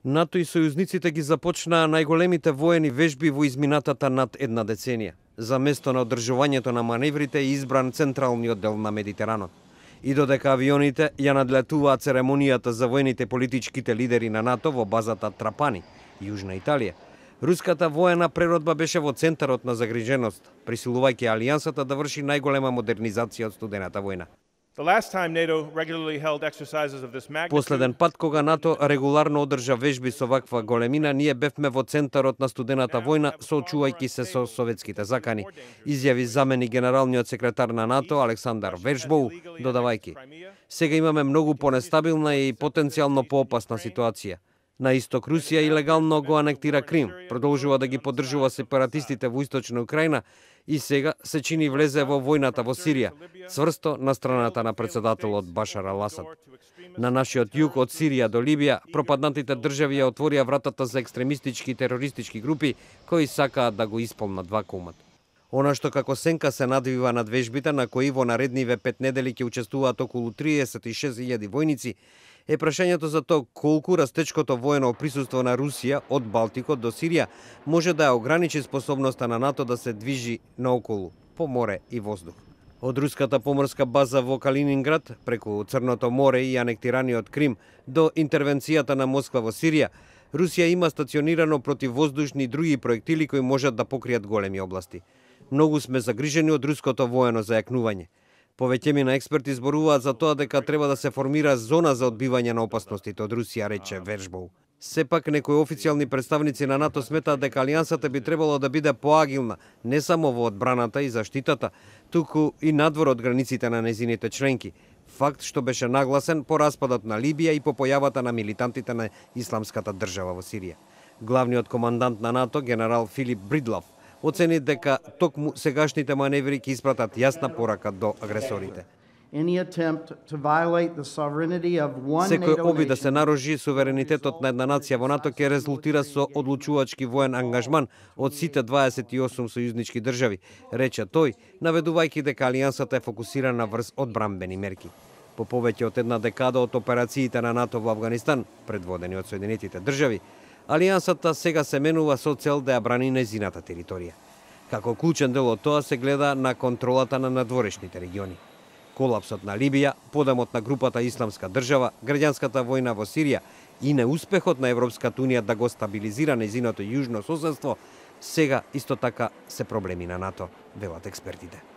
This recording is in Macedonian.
НАТО и сојузниците ги започнаа најголемите воени вежби во изминатата над една деценија. За место на одржувањето на маневрите е избран централниот дел на Медитеранот. И додека авионите ја надлетуваат церемонијата за воените политичките лидери на НАТО во базата Трапани, Јужна Италија, руската воена преродба беше во центарот на загриженост, присилувајќи алијансата да врши најголема модернизација од студената војна. Последен пат кога НАТО регуларно одржа вежби со ваква големина, ние бевме во центарот на студената војна, соочувајќи се со советските закани, изјави заменик генералниот секретар на НАТО Александар Вершбоу, додавајќи: сега имаме многу понестабилна и потенцијално поопасна ситуација. На исток Русија илегално го анектира Крим, продолжува да ги поддржува сепаратистите во источна Украина и сега се чини влезе во војната во Сирија, цврсто на страната на председателот Башар ал-Асад. На нашиот југ од Сирија до Либија, пропаднатите држави ја отворија вратата за екстремистички и терористички групи кои сакаат да го исполнат вакуумот. Она што како сенка се надвива над вежбите на кои во наредниве 5 недели ќе учествуваат околу 36.000 војници, е прашањето за тоа колку растечкото воено присуство на Русија од Балтикот до Сирија може да ја ограничи способноста на НАТО да се движи наоколу, по море и воздух. Од руската поморска база во Калининград, преку Црното море и анектираниот Крим, до интервенцијата на Москва во Сирија, Русија има стационирано противвоздушни и други проектили кои можат да покријат големи области. Многу сме загрижени од руското воено зајакнување. Повеќемина експерти зборуваат за тоа дека треба да се формира зона за одбивање на опасностите од Русија, рече Вершбоу. Сепак некои официјални представници на НАТО сметаат дека алијансата би требало да биде поагилна не само во одбраната и заштитата, туку и надвор од границите на незините членки. Факт што беше нагласен по распадот на Либија и по појавата на милитантите на Исламската држава во Сирија. Главниот командант на НАТО, генерал Филип Бридлов, оцени дека токму сегашните маневри ќе испратат јасна порака до агресорите. Секој обид да се наруши суверенитетот на една нација во НАТО ќе резултира со одлучувачки воен ангажман од сите 28 сојузнички држави, рече тој, наведувајќи дека алијансата е фокусирана врз одбранбени мерки. По повеќе од една декада од операциите на НАТО во Авганистан, предводени од Соединетите држави, алијансата сега се менува со цел да ја брани незината територија. Како клучен дел од тоа се гледа на контролата на надворешните региони. Колапсот на Либија, подемот на групата Исламска држава, граѓанската војна во Сирија и неуспехот на Европската унија да го стабилизира незиното јужно соседство, сега исто така се проблеми на НАТО, велат експертите.